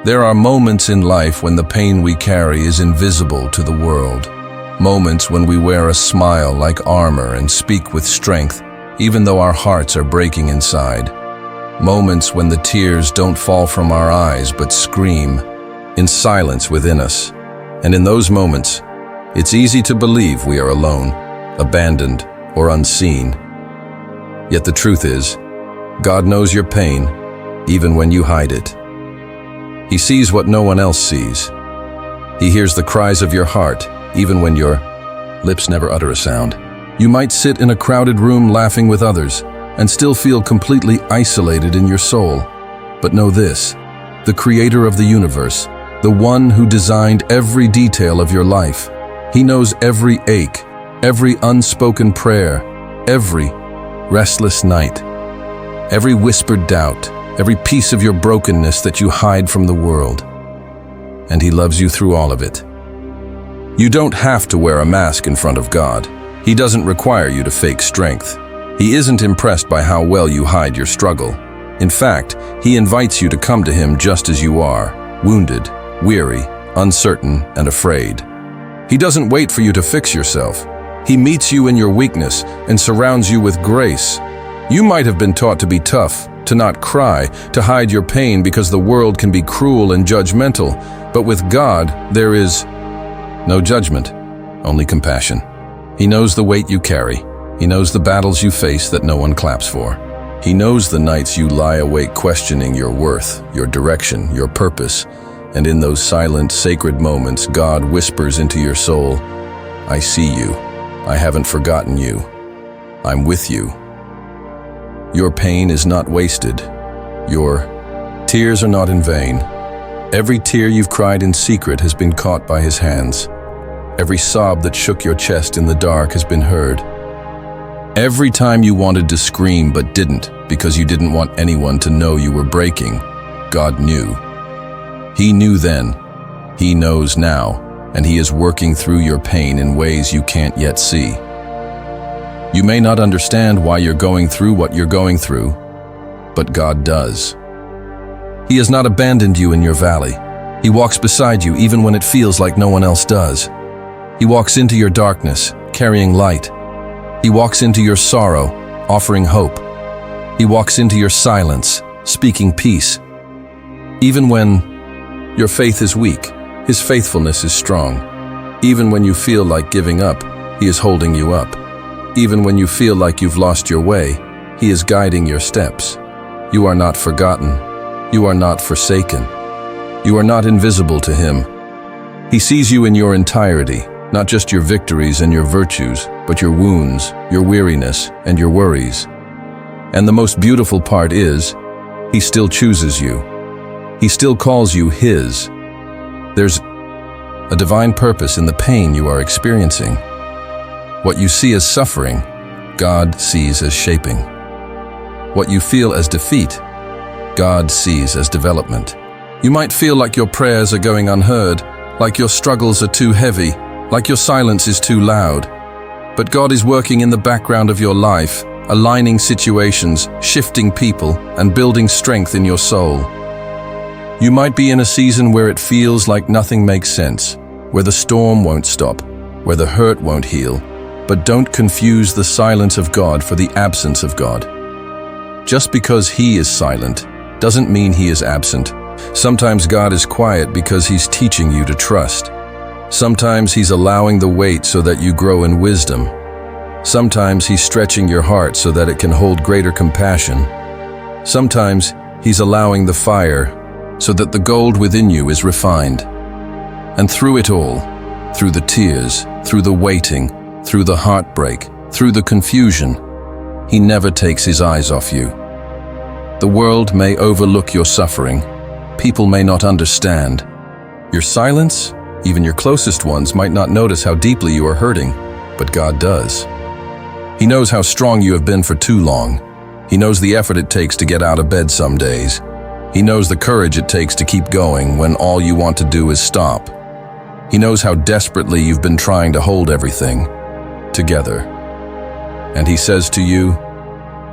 There are moments in life when the pain we carry is invisible to the world. Moments when we wear a smile like armor and speak with strength, even though our hearts are breaking inside. Moments when the tears don't fall from our eyes but scream in silence within us. And in those moments, it's easy to believe we are alone, abandoned, or unseen. Yet the truth is, God knows your pain, even when you hide it. He sees what no one else sees. He hears the cries of your heart, even when your lips never utter a sound. You might sit in a crowded room laughing with others and still feel completely isolated in your soul. But know this, the Creator of the universe, the one who designed every detail of your life, He knows every ache, every unspoken prayer, every restless night, every whispered doubt, every piece of your brokenness that you hide from the world. And He loves you through all of it. You don't have to wear a mask in front of God. He doesn't require you to fake strength. He isn't impressed by how well you hide your struggle. In fact, He invites you to come to Him just as you are, wounded, weary, uncertain, and afraid. He doesn't wait for you to fix yourself. He meets you in your weakness and surrounds you with grace. You might have been taught to be tough, to not cry, to hide your pain because the world can be cruel and judgmental. But with God, there is no judgment, only compassion. He knows the weight you carry. He knows the battles you face that no one claps for. He knows the nights you lie awake questioning your worth, your direction, your purpose. And in those silent, sacred moments, God whispers into your soul, I see you. I haven't forgotten you. I'm with you. Your pain is not wasted. Your tears are not in vain. Every tear you've cried in secret has been caught by His hands. Every sob that shook your chest in the dark has been heard. Every time you wanted to scream but didn't because you didn't want anyone to know you were breaking, God knew. He knew then, He knows now, and He is working through your pain in ways you can't yet see. You may not understand why you're going through what you're going through, but God does. He has not abandoned you in your valley. He walks beside you even when it feels like no one else does. He walks into your darkness, carrying light. He walks into your sorrow, offering hope. He walks into your silence, speaking peace. Even when your faith is weak, His faithfulness is strong. Even when you feel like giving up, He is holding you up. Even when you feel like you've lost your way, He is guiding your steps. You are not forgotten. You are not forsaken. You are not invisible to Him. He sees you in your entirety, not just your victories and your virtues, but your wounds, your weariness, and your worries. And the most beautiful part is, He still chooses you. He still calls you His. There's a divine purpose in the pain you are experiencing. What you see as suffering, God sees as shaping. What you feel as defeat, God sees as development. You might feel like your prayers are going unheard, like your struggles are too heavy, like your silence is too loud. But God is working in the background of your life, aligning situations, shifting people, and building strength in your soul. You might be in a season where it feels like nothing makes sense, where the storm won't stop, where the hurt won't heal. But don't confuse the silence of God for the absence of God. Just because He is silent doesn't mean He is absent. Sometimes God is quiet because He's teaching you to trust. Sometimes He's allowing the wait so that you grow in wisdom. Sometimes He's stretching your heart so that it can hold greater compassion. Sometimes He's allowing the fire so that the gold within you is refined. And through it all, through the tears, through the waiting, through the heartbreak, through the confusion, He never takes His eyes off you. The world may overlook your suffering. People may not understand. Your silence, even your closest ones, might not notice how deeply you are hurting, but God does. He knows how strong you have been for too long. He knows the effort it takes to get out of bed some days. He knows the courage it takes to keep going when all you want to do is stop. He knows how desperately you've been trying to hold everything together. And He says to you,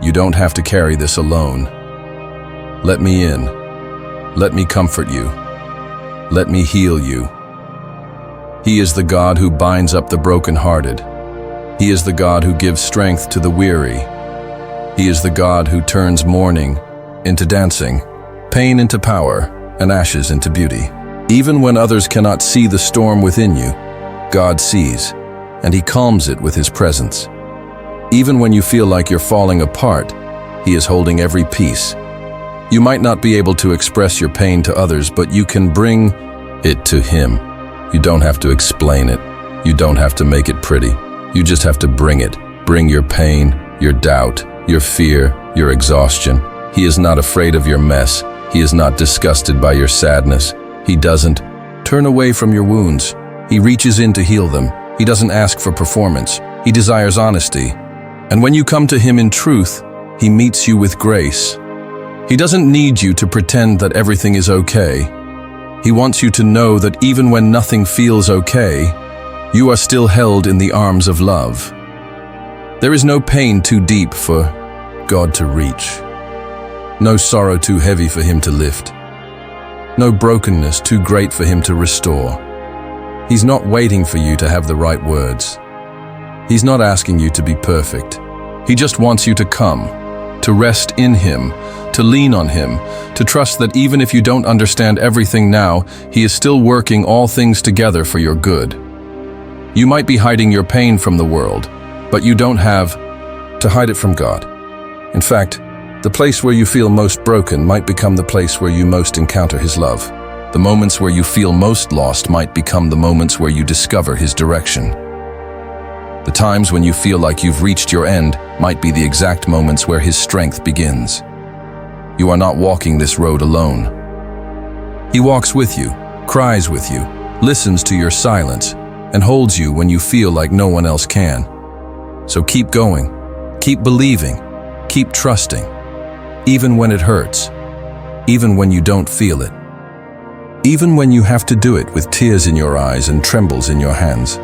you don't have to carry this alone. Let me in. Let me comfort you. Let me heal you. He is the God who binds up the brokenhearted. He is the God who gives strength to the weary. He is the God who turns mourning into dancing, pain into power, and ashes into beauty. Even when others cannot see the storm within you, God sees, and He calms it with His presence. Even when you feel like you're falling apart, He is holding every piece. You might not be able to express your pain to others, but you can bring it to Him. You don't have to explain it. You don't have to make it pretty. You just have to bring it. Bring your pain, your doubt, your fear, your exhaustion. He is not afraid of your mess. He is not disgusted by your sadness. He doesn't turn away from your wounds. He reaches in to heal them. He doesn't ask for performance. He desires honesty. And when you come to Him in truth, He meets you with grace. He doesn't need you to pretend that everything is okay. He wants you to know that even when nothing feels okay, you are still held in the arms of love. There is no pain too deep for God to reach. No sorrow too heavy for Him to lift. No brokenness too great for Him to restore. He's not waiting for you to have the right words. He's not asking you to be perfect. He just wants you to come, to rest in Him, to lean on Him, to trust that even if you don't understand everything now, He is still working all things together for your good. You might be hiding your pain from the world, but you don't have to hide it from God. In fact, the place where you feel most broken might become the place where you most encounter His love. The moments where you feel most lost might become the moments where you discover His direction. The times when you feel like you've reached your end might be the exact moments where His strength begins. You are not walking this road alone. He walks with you, cries with you, listens to your silence, and holds you when you feel like no one else can. So keep going, keep believing, keep trusting, even when it hurts, even when you don't feel it. Even when you have to do it with tears in your eyes and trembles in your hands.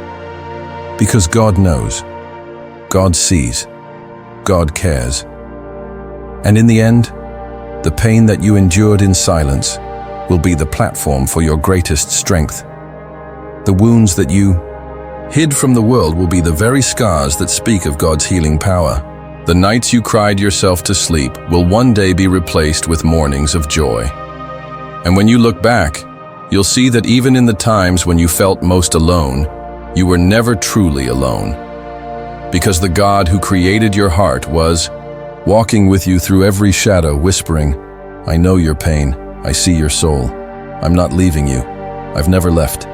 Because God knows, God sees, God cares. And in the end, the pain that you endured in silence will be the platform for your greatest strength. The wounds that you hid from the world will be the very scars that speak of God's healing power. The nights you cried yourself to sleep will one day be replaced with mornings of joy. And when you look back, you'll see that even in the times when you felt most alone, you were never truly alone. Because the God who created your heart was walking with you through every shadow, whispering, "I know your pain, I see your soul. I'm not leaving you. I've never left,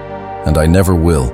and I never will."